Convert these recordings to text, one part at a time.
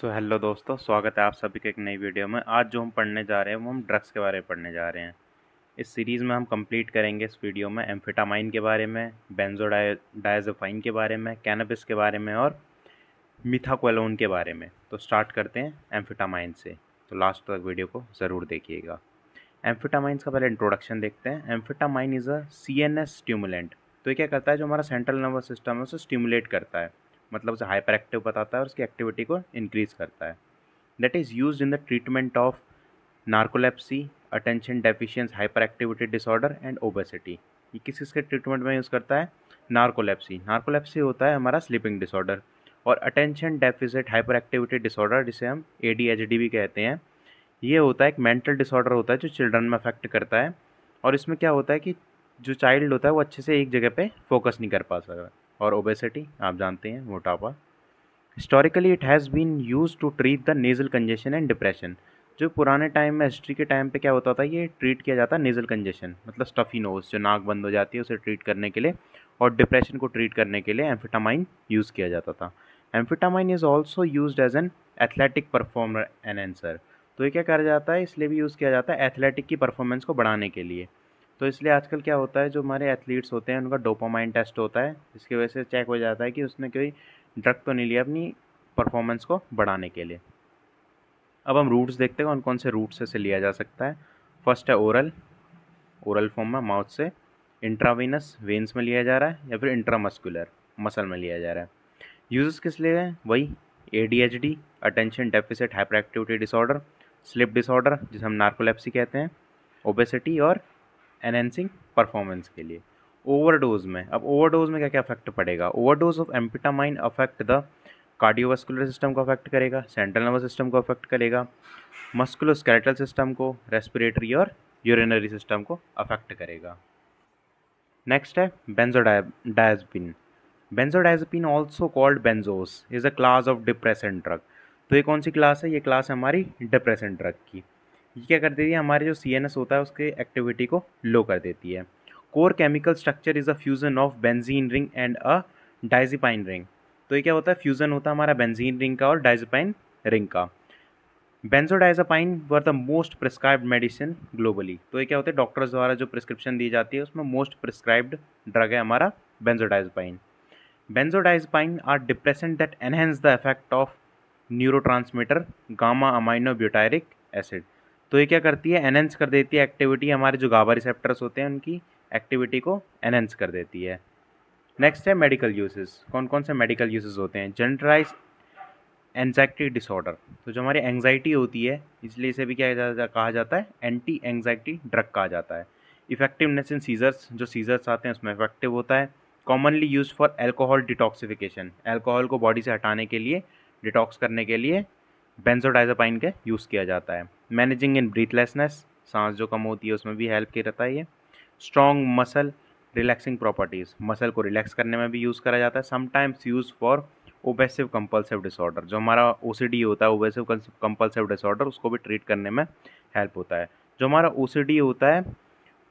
Hello दोस्तों, स्वागत है आप सभी के एक नई वीडियो में। आज जो हम पढ़ने जा रहे हैं वो हम ड्रग्स के बारे में पढ़ने जा रहे हैं। इस सीरीज़ में हम कंप्लीट करेंगे इस वीडियो में एम्फेटामाइन के बारे में, बेंजोडाइज़ेपाइन के बारे में, कैनबिस के बारे में और मिथाक्वेलोन के बारे में। तो स्टार्ट करते हैं एम्फेटामाइन से। तो लास्ट तक वीडियो को ज़रूर देखिएगा। एम्फेटामाइंस का पहले इंट्रोडक्शन देखते हैं। Amphetamine is a CNS stimulant. तो ये क्या करता है, जो हमारा सेंट्रल नर्वस सिस्टम है उसे स्टिमुलेट करता है, मतलब उसे हाइपर एक्टिव बताता है और उसकी एक्टिविटी को इंक्रीज़ करता है। That is used in the treatment of narcolepsy, attention deficiency hyper activity disorder and obesity. ये किस किस के ट्रीटमेंट में यूज़ करता है? नार्कोलेप्सी। नार्कोलेप्सी होता है हमारा स्लीपिंग डिसऑर्डर, और attention deficit hyper activity disorder, जिसे हम ADHD भी कहते हैं, ये होता है एक मेंटल डिसऑर्डर होता है जो चिल्ड्रन में अफेक्ट करता है। और इसमें क्या होता है कि जो चाइल्ड होता है वो अच्छे से एक जगह पे फोकस नहीं कर पा सकता। और ओबेसिटी आप जानते हैं, मोटापा। Historically it has been use to treat the nasal congestion and depression. जो पुराने टाइम में, हिस्ट्री के टाइम पे क्या होता था, ये ट्रीट किया जाता है नेजल कंजेशन, मतलब स्टफी नोज, जो नाक बंद हो जाती है उसे ट्रीट करने के लिए, और डिप्रेशन को ट्रीट करने के लिए एम्फेटामाइन यूज़ किया जाता था। Amphetamine is also use as an athletic performer enhancer. तो ये क्या करा जाता है, इसलिए भी यूज़ किया जाता है एथलेटिक की परफॉर्मेंस को बढ़ाने के लिए। तो इसलिए आजकल क्या होता है, जो हमारे एथलीट्स होते हैं उनका डोपामाइन टेस्ट होता है, इसकी वजह से चेक हो जाता है कि उसने कोई ड्रग तो नहीं लिया अपनी परफॉर्मेंस को बढ़ाने के लिए। अब हम रूट्स देखते हैं कौन कौन से रूट से लिया जा सकता है। फर्स्ट है ओरल, ओरल फॉर्म में माउथ से। इंट्रावीनस, वेन्स में लिया जा रहा है, या फिर इंट्रामस्कुलर, मसल में लिया जा रहा है। यूजेस किस लिए है? वही ADHD, attention deficit hyper activity disorder, slip disorder जिसे हम नार्कोलेप्सी कहते हैं, ओबेसिटी और एनहेंसिंग परफॉर्मेंस के लिए। ओवरडोज में, अब ओवरडोज में क्या क्या इफेक्ट पड़ेगा? Overdose of amphetamine affect the cardiovascular system को अफेक्ट करेगा, सेंट्रल नर्वस सिस्टम को अफेक्ट करेगा, मस्कुलोस्केलेटल सिस्टम को, रेस्पिरेटरी और यूरिनरी सिस्टम को अफेक्ट करेगा। नेक्स्ट है benzodiazepine. Benzodiazepine also called benzos is a class of depressant drug. तो ये कौन सी क्लास है? ये क्लास है हमारी डिप्रेसेंट ड्रग की। ये क्या कर देती है, हमारे जो CNS होता है उसके एक्टिविटी को लो कर देती है। Core chemical structure is a fusion of benzene ring and a diazepine ring. तो ये क्या होता है, फ्यूजन होता है हमारा बेंजीन रिंग का और डाइजिपाइन रिंग का। Benzodiazepine were the most prescribed medicine globally. तो ये क्या होता है, डॉक्टर्स द्वारा जो प्रिस्क्रिप्शन दी जाती है उसमें मोस्ट प्रिस्क्राइब्ड ड्रग है हमारा benzodiazepine. Benzodiazepine are depressant that enhance the effect of neurotransmitter gamma amino butyric acid. तो ये क्या करती है, एनहेंस कर देती है एक्टिविटी, हमारे जो गाबा रिसेप्टर्स होते हैं उनकी एक्टिविटी को एनहेंस कर देती है। नेक्स्ट है मेडिकल यूसेस। कौन कौन से मेडिकल यूसेस होते हैं? Generalize anxiety disorder. तो जो हमारी एंजाइटी होती है, इसलिए इसे भी कहा जाता है, एंटी एंजाइटी ड्रग कहा जाता है। इफेक्टिवनेस इन सीजर्स, जो सीजर्स आते हैं उसमें इफेक्टिव होता है। Commonly use for alcohol detoxification, alcohol को बॉडी से हटाने के लिए, डिटॉक्स करने के लिए बेंजोडाइज़ेपाइन का यूज़ किया जाता है। मैनेजिंग इन ब्रीथलेसनेस, सांस जो कम होती है उसमें भी हेल्प करता है ये। Strong muscle relaxing properties, muscle को रिलैक्स करने में भी यूज़ करा जाता है। Sometimes use for obsessive compulsive disorder, जो हमारा OCD होता है, ओबेसिव कंपल्सिव डिसऑर्डर, उसको भी ट्रीट करने में हेल्प होता है। जो हमारा OCD होता है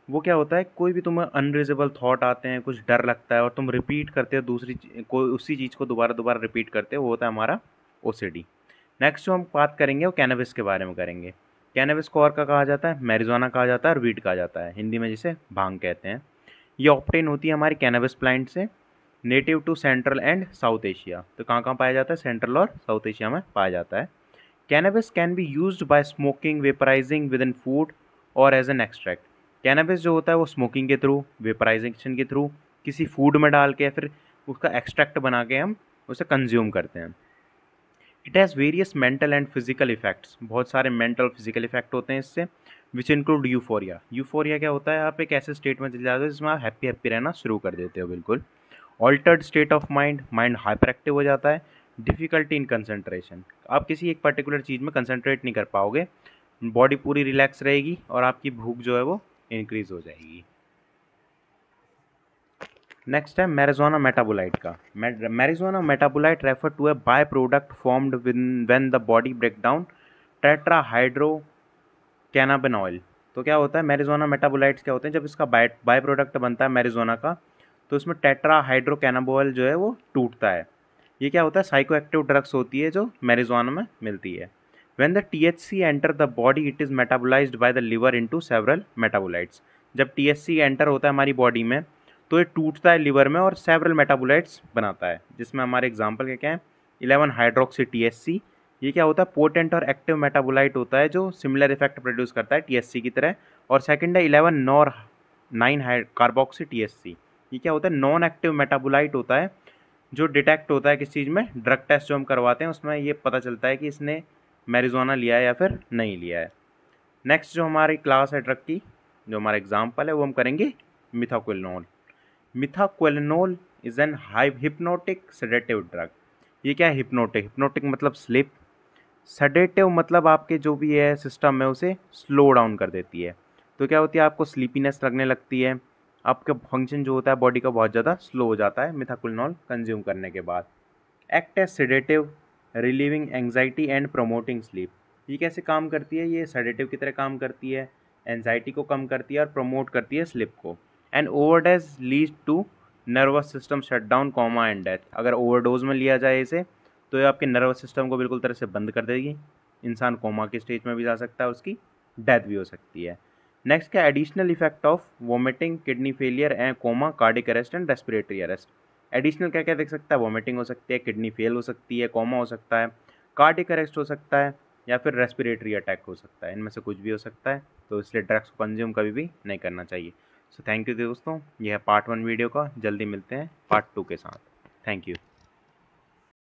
वो क्या होता है, कोई भी तुम्हें अनरीजनेबल थॉट आते हैं, कुछ डर लगता है और तुम रिपीट करते हो, कोई उसी चीज़ को दोबारा दोबारा रिपीट करते हो, वो होता है हमारा OCD। नेक्स्ट जो हम बात करेंगे वो कैनबिस के बारे में करेंगे। कैनबिस को और का कहा जाता है, मैरिजुआना कहा जाता है और वीड कहा जाता है, हिंदी में जिसे भांग कहते हैं। ये ऑब्टेन होती है हमारी कैनबिस प्लांट से। Native to central and south Asia. तो कहाँ कहाँ पाया जाता है? सेंट्रल और साउथ एशिया में पाया जाता है। Cannabis can be used by smoking, वेपराइजिंग with in food और एज एन एक्सट्रैक्ट। कैनबिस जो होता है वो स्मोकिंग के थ्रू, वेपराइजेशन के थ्रू, किसी फूड में डाल के, फिर उसका एक्सट्रैक्ट बना के हम उसे कंज्यूम करते हैं। It has various mental and physical effects. बहुत सारे मेंटल और फिजिकल इफेक्ट होते हैं इससे, विच इंक्लूड यूफोरिया। यूफोरिया क्या होता है, आप एक ऐसे स्टेट में चले जाते हो जिसमें आप हैप्पी हैप्पी रहना शुरू कर देते हो बिल्कुल। Altered state of mind, mind hyper active हो जाता है। डिफ़िकल्टी इन कंसंट्रेशन, आप किसी एक पर्टिकुलर चीज़ में कंसंट्रेट नहीं कर पाओगे। बॉडी पूरी रिलैक्स रहेगी और आपकी भूख जो है वो इंक्रीज़ हो जाएगी। नेक्स्ट है मैरिजुआना मेटाबोलाइट का। Marijuana metabolite refer to a by product formed when the body break down tetrahydrocannabinol. तो क्या होता है, मैरिजुआना मेटाबोलाइट्स क्या होते हैं, जब इसका बाय प्रोडक्ट बनता है मैरिजुआना का, तो इसमें टेट्राहाइड्रो कैनाबोल जो है वो टूटता है। ये क्या होता है, साइको एक्टिव ड्रग्स होती है जो मैरिजुआना में मिलती है। When the THC enter the body it is metabolised by the liver into several metabolites. जब THC एंटर होता है हमारी बॉडी में तो ये टूटता है लिवर में और सेवरल मेटाबोलाइट्स बनाता है, जिसमें हमारे एग्जाम्पल क्या क्या है, 11 हाइड्रोक्सी THC। ये क्या होता है, पोटेंट और एक्टिव मेटाबोलाइट होता है जो सिमिलर इफेक्ट प्रोड्यूस करता है THC की तरह। और सेकंड है 11 नॉर 9 कार्बोक्सी THC। ये क्या होता है, नॉन एक्टिव मेटाबोलाइट होता है जो डिटेक्ट होता है किस चीज़ में, ड्रग टेस्ट जो हम करवाते हैं उसमें ये पता चलता है कि इसने मैरिजुआना लिया है या फिर नहीं लिया है। नेक्स्ट जो हमारी क्लास है ड्रग की, जो हमारा एग्जाम्पल है वो हम करेंगे methaqualone. Methaqualone is an high hypnotic sedative drug. ये क्या है, हिप्नोटिक, हिप्नोटिक मतलब स्लिप, सेडेटिव मतलब आपके जो भी है सिस्टम है उसे स्लो डाउन कर देती है। तो क्या होती है, आपको स्लीपीनेस लगने लगती है, आपका फंक्शन जो होता है बॉडी का बहुत ज़्यादा स्लो हो जाता है मिथाक्विलिनोल कंज्यूम करने के बाद। Act as sedative, relieving anxiety and promoting sleep. ये कैसे काम करती है, ये सेडेटिव की तरह काम करती है, एंजाइटी को कम करती है और प्रमोट करती है स्लिप को। And overdose lead to nervous system shutdown, coma and death. अगर ओवरडोज में लिया जाए इसे तो ये आपके नर्वस सिस्टम को बिल्कुल तरह से बंद कर देगी, इंसान कोमा की स्टेज में भी जा सकता है, उसकी डेथ भी हो सकती है। नेक्स्ट क्या, additional effect of vomiting, kidney failure and coma, cardiac arrest and respiratory arrest. Additional क्या क्या देख सकता है, वोमिटिंग हो सकती है, किडनी फेल हो सकती है, कोमा हो सकता है, कार्डिक अरेस्ट हो सकता है या फिर रेस्पिरेटरी अटैक हो सकता है, इनमें से कुछ भी हो सकता है। तो इसलिए ड्रग्स को कंज्यूम कभी भी नहीं करना चाहिए। सो थैंक यू दोस्तों, यह है पार्ट 1 वीडियो का, जल्दी मिलते हैं पार्ट 2 के साथ। Thank you.